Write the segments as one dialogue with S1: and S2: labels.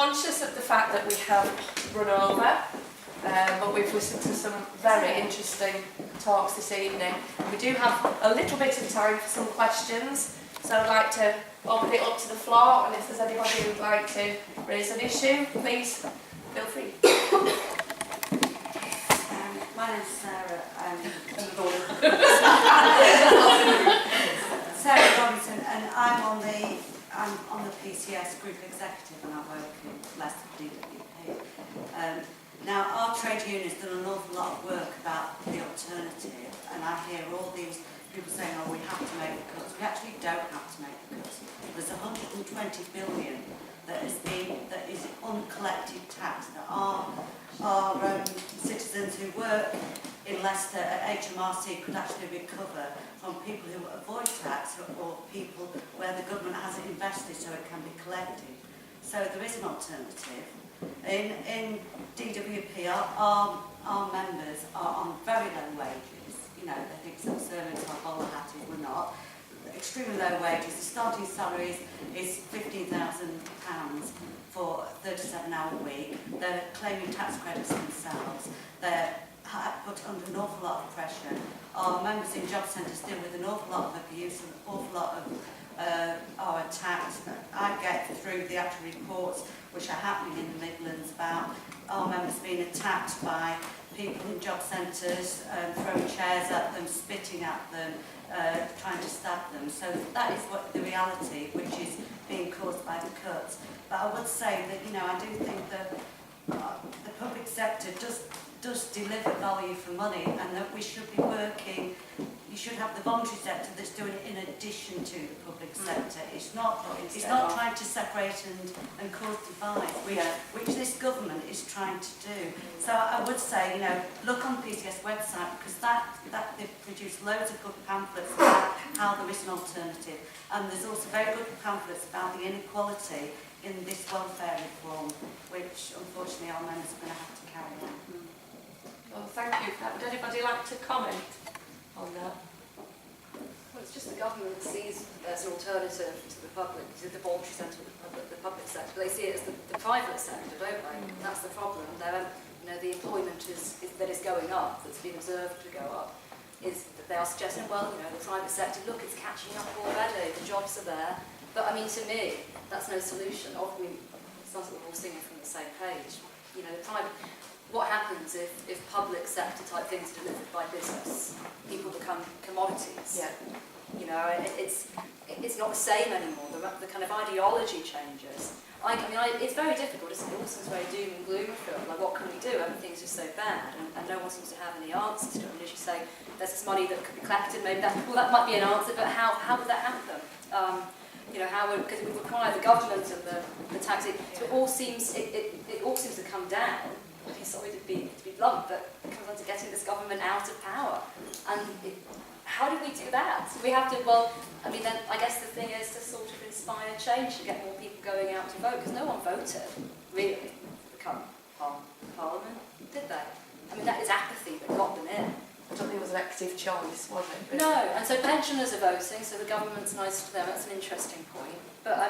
S1: conscious of the fact that we have run over, but we've listened to some very interesting talks this evening. We do have a little bit of time for some questions, so I'd like to open it up to the floor, and if there's anybody who'd like to raise an issue, please feel free.
S2: My name's Sarah. Sarah Robinson, and I'm on the PCS group executive, and I work in Leicester DWP. Now, our trade union has done an awful lot of work about the alternative, and I hear all these people saying, "Oh, we have to make the cuts." We actually don't have to make the cuts. There's 120 billion that is uncollected tax that our citizens who work in Leicester at HMRC could actually recover from people who avoid tax or people where the government hasn't invested so it can be collected. So there is an alternative. In DWP, our members are on very low wages. You know, they think some servants are bowler hatted, we're not. Extremely low wages. The starting salary is £15,000 for a 37-hour week. They're claiming tax credits themselves. They're put under an awful lot of pressure. Our members in job centres deal with an awful lot of abuse, an awful lot of our attacks. I get through the actual reports which are happening in the Midlands about our members being attacked by people in job centres, throwing chairs at them, spitting at them, trying to stab them. So that is what the reality which is being caused by the cuts. But I would say that, you know, I do think that the public sector does deliver value for money, and that we should be working. You should have the voluntary sector that's doing it in addition to the public sector. It's not trying to separate and cause divides, which this government is trying to do. So I would say, you know, look on the PCS website, because that they've produced loads of good pamphlets about how there is an alternative, and there's also very good pamphlets about the inequality in this welfare reform, which unfortunately our members are going to have to carry on.
S1: Well, thank you for that. Would anybody like to comment on that?
S3: Well, it's just the government sees as an alternative to the public, to the voluntary sector, the public sector. They see it as the private sector, don't they? And that's the problem. You know, the employment that is going up, that's been observed to go up, is that they are suggesting, well, you know, the private sector, look, it's catching up already. The jobs are there. But I mean, to me, that's no solution. I mean, it's not that we're all singing from the same page. You know, the private. What happens if public sector type things are delivered by business? People become commodities.
S1: Yeah.
S3: You know, it's not the same anymore. The kind of ideology changes. It's very difficult. It all seems very doom and gloom. Like, what can we do? Everything's just so bad, and no one seems to have any answers to it. And as you say, there's this money that could be collected. Maybe that might be an answer, but how would that happen? You know, because we require the government and the tax. So it all seems to come down. Sorry to be blunt, but it comes down to getting this government out of power. And how do we do that? We have to, then I guess the thing is to sort of inspire change and get more people going out to vote, because no one voted, really, to become Parliament, did they? I mean, that is apathy that got them in.
S1: I don't think it was an active choice, was it? Really?
S3: No, and so pensioners are voting, so the government's nice to them. That's an interesting point. But I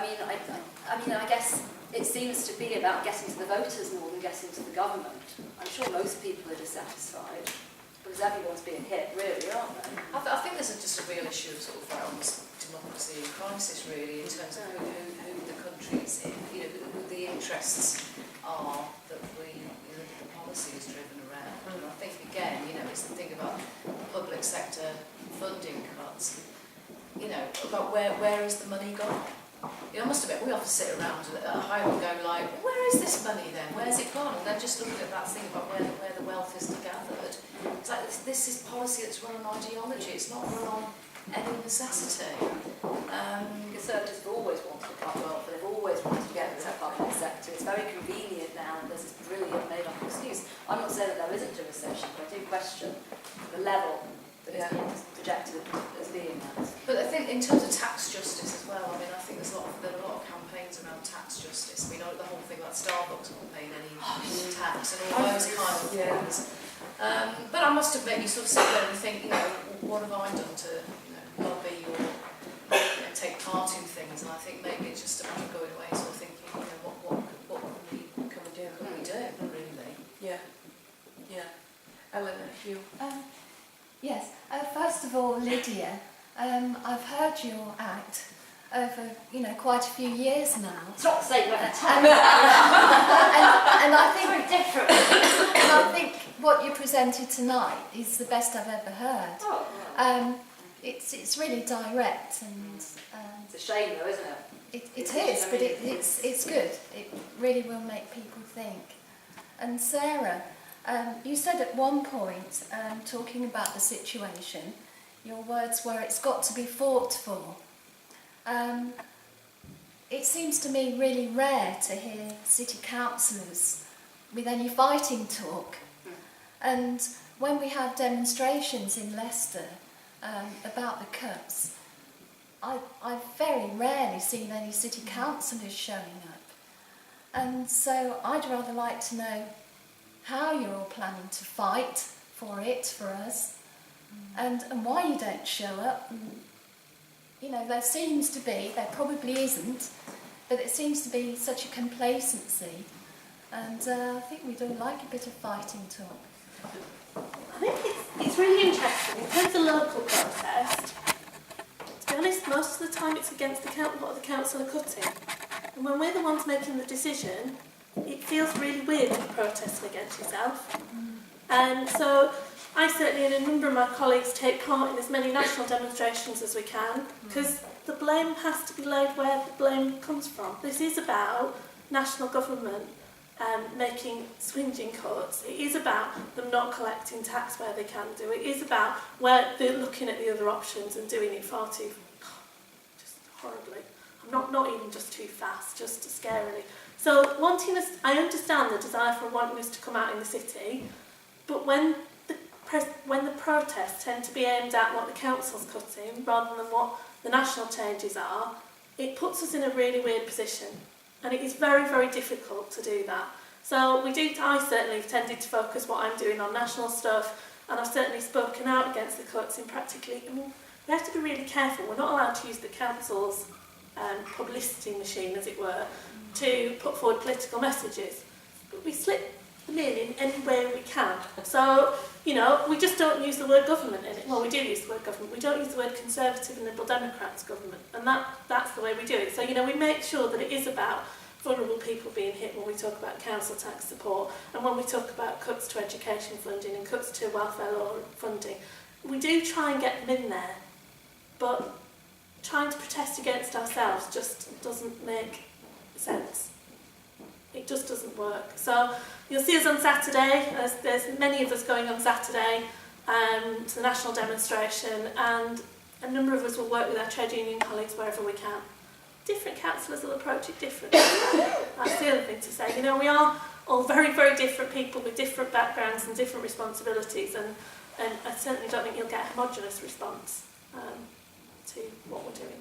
S3: guess it seems to be about getting to the voters more than getting to the government. I'm sure most people are dissatisfied because everyone's being hit, really, aren't they?
S4: I think there's just a real issue of sort of almost democracy in crisis, really, in terms of who the country is in, you know, who the interests are that the policy is driven around. And I think, again, you know, it's the thing about public sector funding cuts, you know, about where is the money gone? You know, I must admit, we often sit around at home and go like, where is this money then? Where's it gone? And then just looking at that thing about where the wealth is gathered. It's like, this is policy that's run on ideology. It's not run on any necessity.
S3: Conservatives have always wanted to cut wealth, but they've always wanted to get into the public sector. It's very convenient now, and there's this brilliant made-up excuse. I'm not saying that there isn't a recession, but I do question the level that is being projected as being that.
S4: But I think in terms of tax justice as well, I mean, I think there are a lot of campaigns around tax justice. I mean, the whole thing about Starbucks not paying any tax and all those kind of things. But I must admit, you sort of sit there and think, you know, what have I done to, you know, lobby or take part in things? And I think maybe it's just a matter of going away and sort of thinking, you know, what
S1: you?
S5: Yes. First of all, Lydia, I've heard your act over, quite a few years now.
S3: It's not the same level.
S5: And I think
S3: Very different.
S5: and I think what you presented tonight is the best I've ever heard.
S3: Oh, right.
S5: It's really direct and
S3: It's a shame though, isn't it?
S5: it is, but it's good. It really will make people think. And Sarah, you said at one point, talking about the situation, your words were, it's got to be fought for. It seems to me really rare to hear city councillors with any fighting talk. And when we have demonstrations in Leicester about the cuts, I've very rarely seen any city councillors showing up. And so I'd rather like to know how you're all planning to fight for us, and why you don't show up. There seems to be, there probably isn't, but it seems to be such a complacency, and I think we don't like a bit of fighting talk.
S6: I think it's really interesting. In terms of local protest, to be honest, most of the time it's against what the council are cutting. And when we're the ones making the decision, it feels really weird to be protesting against yourself. And so I certainly and a number of my colleagues take part in as many national demonstrations as we can, because the blame has to be laid where the blame comes from. This is about national government making swinging cuts. It is about them not collecting tax where they can do. It is about where they're looking at the other options and doing it far too, just horribly. Not even just too fast, just scarily. So wanting us, I understand the desire for wanting us to come out in the city, but when the protests tend to be aimed at what the council's cutting rather than what the national changes are, it puts us in a really weird position. And it is very, very difficult to do that. So I certainly have tended to focus what I'm doing on national stuff, and I've certainly spoken out against the cuts in practically, we have to be really careful. We're not allowed to use the council's publicity machine, as it were, to put forward political messages. But we slip them in any way we can. So, we just don't use the word government in it. Well, we do use the word government. We don't use the word Conservative and Liberal Democrats government. And that's the way we do it. So, we make sure that it is about vulnerable people being hit when we talk about council tax support, and when we talk about cuts to education funding and cuts to welfare law funding. We do try and get them in there, but trying to protest against ourselves just doesn't make sense. It just doesn't work. So you'll see us on Saturday. There's many of us going on Saturday to the national demonstration, and a number of us will work with our trade union colleagues wherever we can. Different councillors will approach it differently. That's the other thing to say. We are all very, very different people with different backgrounds and different responsibilities, and I certainly don't think you'll get a homogenous response to what we're doing.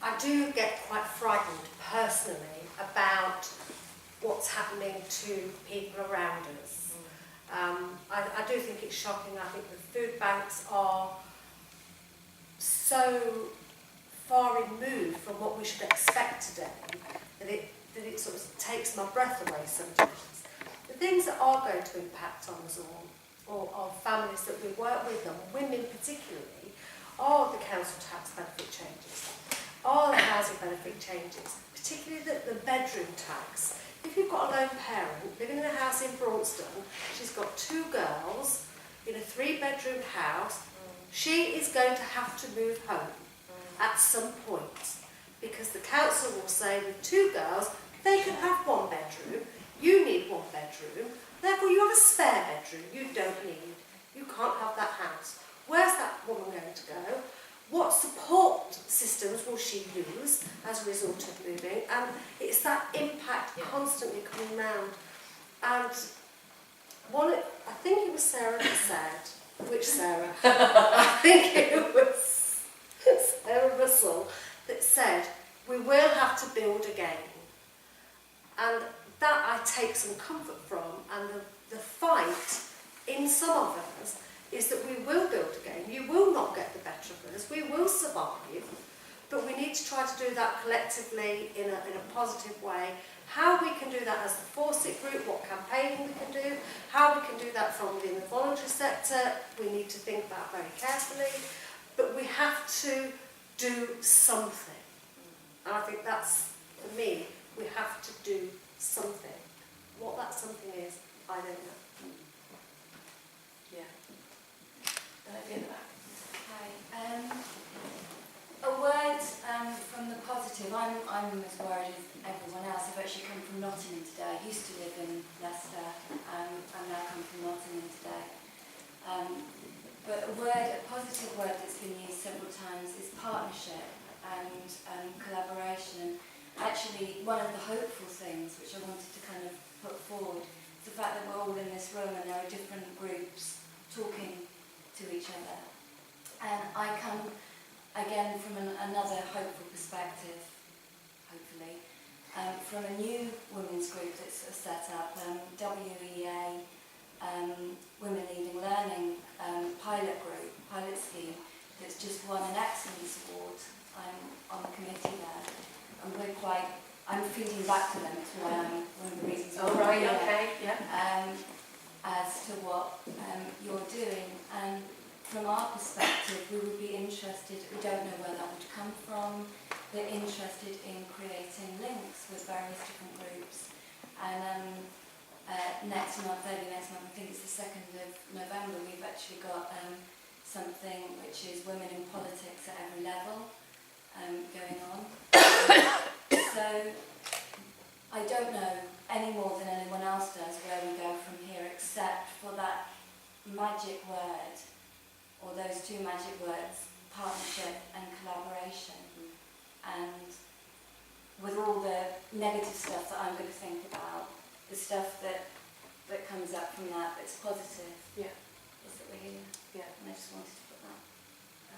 S7: I do get quite frightened personally about what's happening to people around us. I do think it's shocking. I think the food banks are so far removed from what we should expect today that it sort of takes my breath away sometimes. The things that are going to impact on us all, or our families that we work with, and women particularly, are the council tax benefit changes, are the housing benefit changes, particularly the bedroom tax. If you've got a lone parent living in a house in Braunston, she's got 2 girls in a 3-bedroom house, she is going to have to move home at some point, because the council will say with 2 girls, they can have 1 bedroom, you need 1 bedroom, therefore you have a spare bedroom you don't need, you can't have that house. Where's that woman going to go? What support systems will she use as a result of moving? And it's that impact constantly coming round. And I think it was Sarah that said, which Sarah? I think it was Sarah Russell that said, we will have to build again. And that I take some comfort from, and the fight in some of us is that we will build again. You will not get the better of us. We will survive, but we need need to try to do that collectively in a positive way. How we can do that as the Forsyth group, what campaigning we can do, how we can do that from within the voluntary sector, we need to think about very carefully. But we have to do something. And I think that's, for me, we have to do something. What that something is, I don't know.
S1: Yeah. And at the end of that.
S8: Hi. A word from the positive. I'm as worried as everyone else. I've actually come from Nottingham today. I used to live in Leicester. I've now come from Nottingham today. But a positive word that's been used several times is partnership and collaboration. Actually, one of the hopeful things which I wanted to kind of put forward is the fact that we're all in this room and there are different groups talking to each other. And I come, again, from another hopeful perspective, hopefully, from a new women's group that's set up, WEA, Women Leading Learning pilot scheme, that's just won an Excellence Award. I'm on the committee there, and I'm feeding back to them, it's why I'm one of the reasons
S1: Oh,
S8: why I'm
S1: right,
S8: here.
S1: okay, yeah.
S8: As to what you're doing, and from our perspective we would be interested, we don't know where that would come from, we're interested in creating links with various different groups, and next month, early next month, I think it's the 2nd of November, we've actually got something which is women in politics at every level going on. So I don't know any more than anyone else does where we go from here, except for that magic word, or those two magic words, partnership and collaboration. And with all the negative stuff that I'm going to think about, the stuff that comes up from that that's positive,
S1: Yeah.
S8: is that we're here.
S1: Yeah.
S8: And I just wanted to put that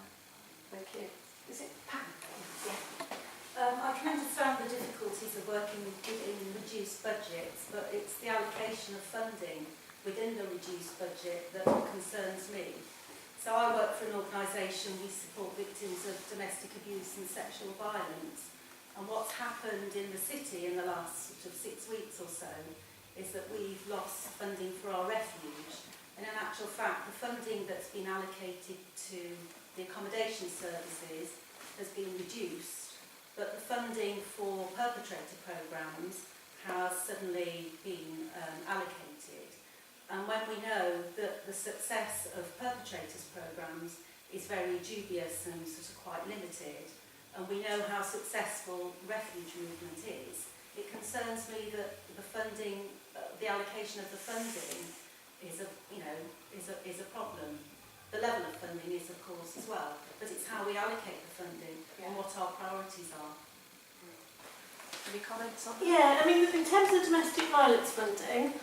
S8: out.
S1: Thank you. Is it Pam?
S9: I can understand the difficulties of working within reduced budgets, but it's the allocation of funding within the reduced budget that concerns me. So I work for an organisation, we support victims of domestic abuse and sexual violence, and what's happened in the city in the last sort of 6 weeks or so is that we've lost funding for our refuge, and in actual fact the funding that's been allocated to the accommodation services has been reduced, but the funding for perpetrator programmes has suddenly been allocated. And when we know that the success of perpetrators programmes is very dubious and sort of quite limited, and we know how successful refuge movement is, it concerns me that the funding, the allocation of the funding is a problem. The level of funding is, of course, as well, but it's how we allocate the funding and what our priorities are.
S1: Any comments on that?
S6: Yeah, I mean, in terms of domestic violence funding,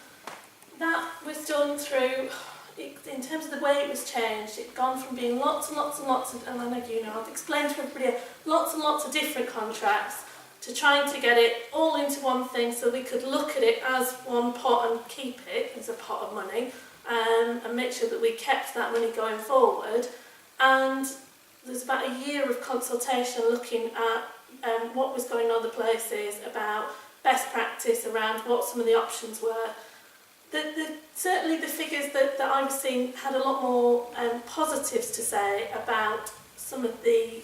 S6: that was done through, in terms of the way it was changed, it'd gone from being lots and lots and lots of, and I know you know, I've explained to everybody, lots and lots of different contracts, to trying to get it all into one thing so we could look at it as one pot and keep it as a pot of money, and make sure that we kept that money going forward. And there's about a year of consultation looking at what was going on other places, about best practice around what some of the options were. Certainly the figures that I was seeing had a lot more positives to say about some of the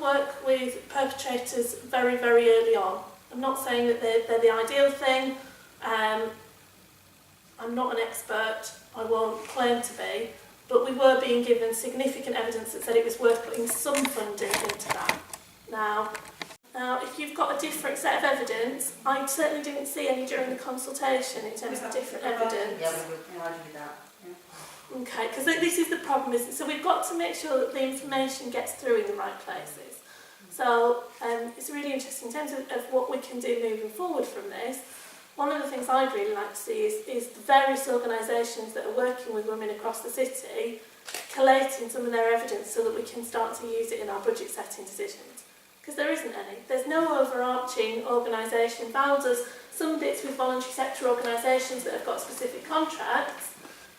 S6: work with perpetrators very, very early on. I'm not saying that they're the ideal thing. I'm not an expert, I won't claim to be, but we were being given significant evidence that said it was worth putting some funding into that. Now, if you've got a different set of evidence, I certainly didn't see any during the consultation in terms of different evidence.
S2: Yeah, we would argue that. Yeah.
S6: Okay, because this is the problem, isn't it? So we've got to make sure that the information gets through in the right places. So it's really interesting in terms of what we can do moving forward from this. One of the things I'd really like to see is the various organisations that are working with women across the city collating some of their evidence so that we can start to use it in our budget setting decisions. Because there isn't any. There's no overarching organisation. Val does some bits with voluntary sector organisations that have got specific contracts,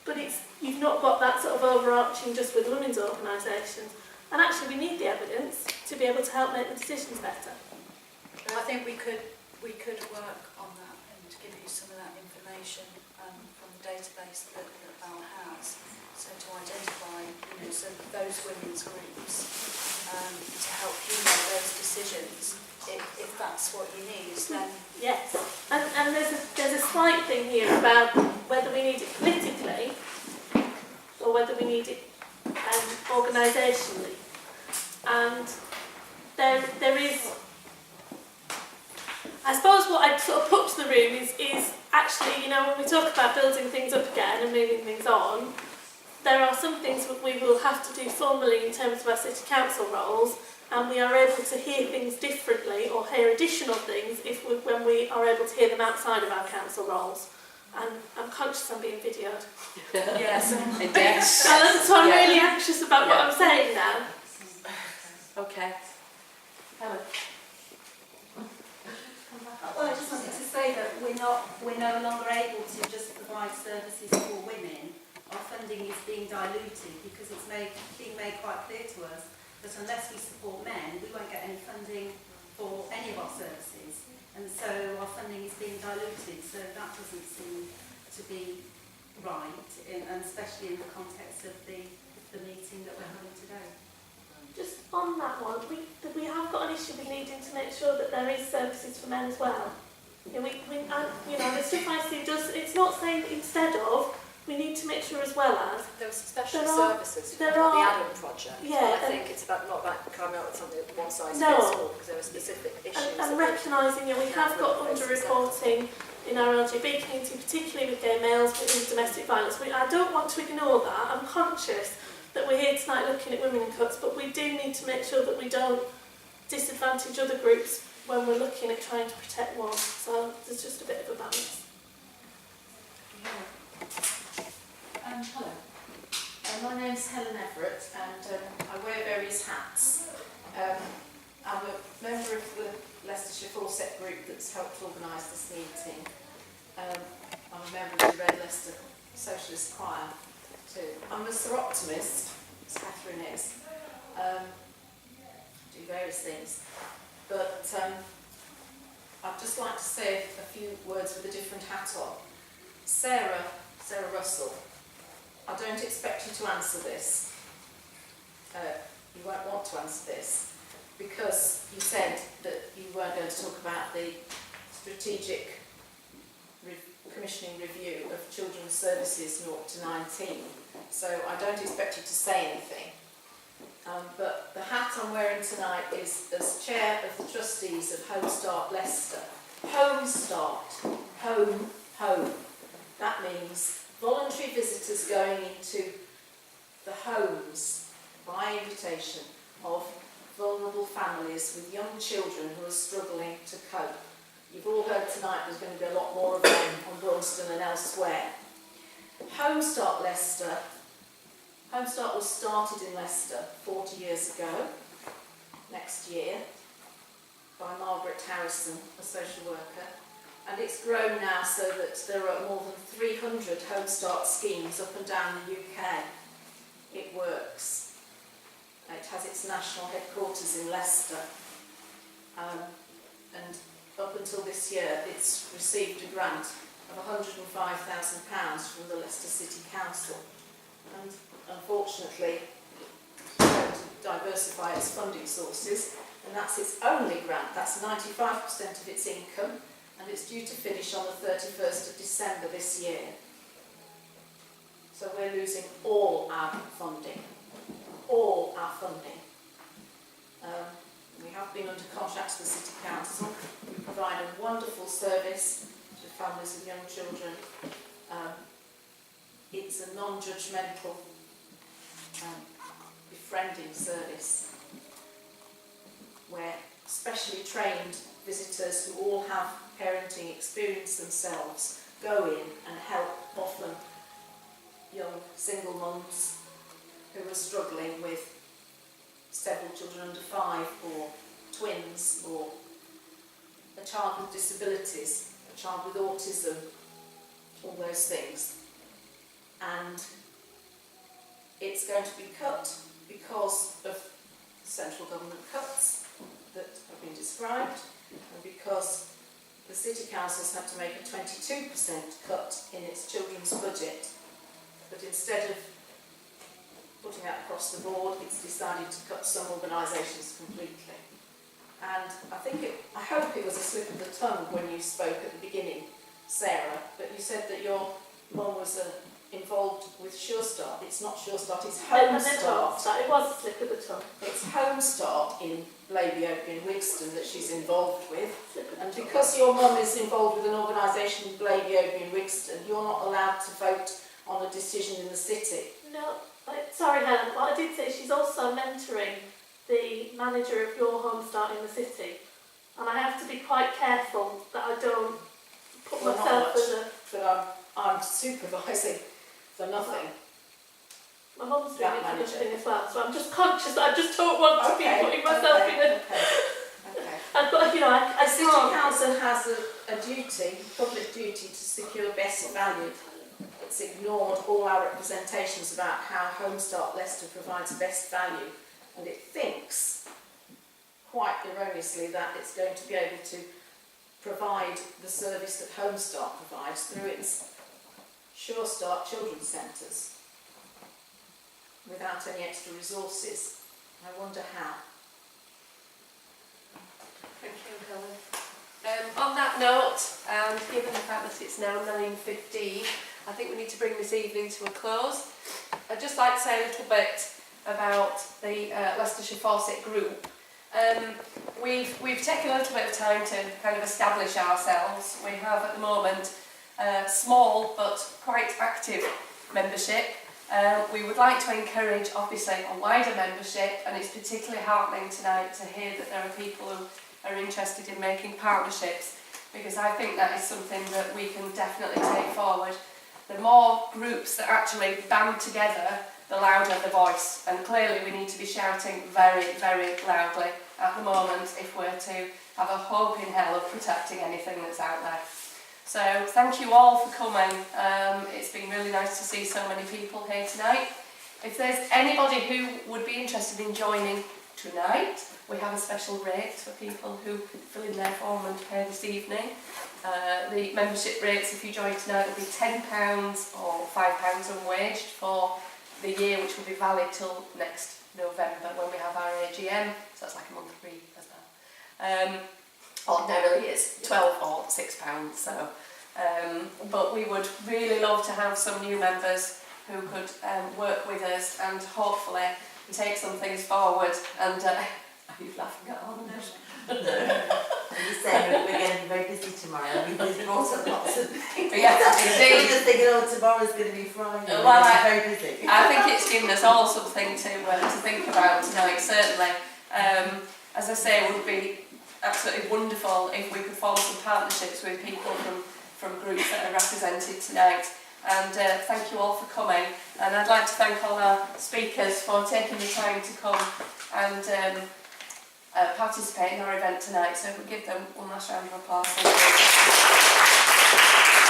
S6: but you've not got that sort of overarching just with women's organisations. And actually we need the evidence. to be able to help make the decisions better.
S9: I think we could work on that and give you some of that information from the database that Val has. So to identify, so those women's groups to help you make those decisions. If that's what you need, then
S6: Yes, and there's a slight thing here about whether we need it politically or whether we need it organisationally. And there is, I suppose what I'd sort of put to the room is actually, when we talk about building things up again and moving things on, there are some things that we will have to do formally in terms of our city council roles, and we are able to hear things differently or hear additional things when we are able to hear them outside of our council roles. And I'm conscious I'm being videoed.
S1: Yes.
S6: Alan, so I'm really anxious about what I'm saying now.
S1: Okay. Helen.
S9: well, I just wanted to say that we're no longer able to just provide services for women. Our funding is being diluted because it's being made quite clear to us that unless we support men, we won't get any funding for any of our services. And so our funding is being diluted, so that doesn't seem to be right, and especially in the context of the meeting that we're having today.
S6: Just on that one, we have got an issue with needing to make sure that there is services for men as well. The stuff I see it's not saying instead of, we need to make sure as well as.
S3: There were some special services
S6: there
S3: from the
S6: are-
S3: Adam project.
S6: Yeah,
S3: I think it's not about coming up with something that one size
S6: No.
S3: fits all, because there were specific issues.
S6: And recognising, we have got under-reporting in our LGBT community, particularly with gay males with domestic violence. I don't want to ignore that. I'm conscious that we're here tonight looking at women in cuts, but we do need to make sure that we don't disadvantage other groups when we're looking at trying to protect one. So there's just a bit of a balance.
S10: Hello, my name's Helen Everett and I wear various hats. I'm a member of the Leicestershire Forset group that's helped organise this meeting. I'm a member of the Red Leicester Socialist Choir too. I'm a Soroptimist, as Catherine is. Do various things. But I'd just like to say a few words with a different hat on. Sarah Russell, I don't expect you to answer this. You won't want to answer this because you said that you weren't going to talk about the strategic commissioning review of children's services 0 to 19. So I don't expect you to say anything. But the hat I'm wearing tonight is as chair of the trustees of Home Start Leicester. Home Start. Home. That means voluntary visitors going into the homes by invitation of vulnerable families with young children who are struggling to cope. You've all heard tonight there's going to be a lot more of them on Braunston and elsewhere. Home Start Leicester. Home Start was started in Leicester 40 years ago, next year, by Margaret Harrison, a social worker. And it's grown now so that there are more than 300 Home Start schemes up and down the UK. It works. It has its national headquarters in Leicester. And up until this year, it's received a grant of £105,000 from the Leicester City Council. And unfortunately, it's going to diversify its funding sources, and that's its only grant. That's 95% of its income. And it's due to finish on the 31st of December this year. So we're losing all our funding. All our funding. We have been under contract to the City Council. We provide a wonderful service to families with young children. It's a non-judgmental befriending service where specially trained visitors who all have parenting experience themselves go in and help often young single mums who are struggling with several children under 5 or twins or a child with disabilities, a child with autism, all those things. And it's going to be cut because of central government cuts that have been described, and because the City Council's had to make a 22% cut in its children's budget, but instead of putting that across the board, it's decided to cut some organisations completely. And I hope it was a slip of the tongue when you spoke at the beginning, Sarah, but you said that your mum was involved with Sure Start. It's not Sure Start, it's Home Start.
S6: It was a slip of the tongue.
S10: It's Home Start in Blaby Oak in Wigston that she's involved with. And because your mum is involved with an organisation in Blaby Oak in Wigston, you're not allowed to vote on a decision in the city.
S6: No, sorry Helen, what I did say, she's also mentoring the manager of Your Home Start in the city. And I have to be quite careful that I don't put
S10: Well,
S6: myself
S10: not
S6: as a...
S10: But I'm supervising for nothing.
S6: My mum's doing
S10: That
S6: it for
S10: manager.
S6: nothing as well, so I'm just conscious that I just don't want to be putting myself in a...
S10: Okay.
S6: But, you know, I
S10: The City
S6: can't...
S10: Council has a duty, public duty, to secure best value. It's ignored all our representations about how Home Start Leicester provides best value, and it thinks, quite erroneously, that it's going to be able to provide the service that Home Start provides through its Sure Start children's centres without any extra resources. I wonder how.
S1: Thank you, Helen. On that note, and given the fact that it's now 9:15, I think we need to bring this evening to a close. I'd just like to say a little bit about the Leicestershire Fawcett group. We've taken a little bit of time to kind of establish ourselves. We have at the moment a small but quite active membership. We would like to encourage obviously a wider membership, and it's particularly heartening tonight to hear that there are people who are interested in making partnerships, because I think that is something that we can definitely take forward. The more groups that actually band together, the louder the voice, and clearly we need to be shouting very, very loudly at the moment if we're to have a hope in hell of protecting anything that's out there. So thank you all for coming. It's been really nice to see so many people here tonight. If there's anybody who would be interested in joining tonight, we have a special rate for people who fill in their form and pay this evening. The membership rates, if you join tonight, will be £10 or £5 unwaged for the year, which will be valid till next November when we have our AGM. So that's like a month free as well. Ordinarily it's £12 or £6. So, but we would really love to have some new members who could work with us and hopefully take some things forward. And are you laughing at all?
S11: I'm just saying we're going to be very busy tomorrow. We've brought up lots of things.
S1: Yes,
S11: We're
S1: indeed.
S11: just thinking, oh, tomorrow's going to be Friday.
S1: Well,
S11: We're very busy.
S1: I think it's given us all something to think about tonight, certainly. As I say, it would be absolutely wonderful if we could form some partnerships with people from groups that are represented tonight. And thank you all for coming. And I'd like to thank all our speakers for taking the time to come and participate in our event tonight. So if we give them one last round of applause. Thank you.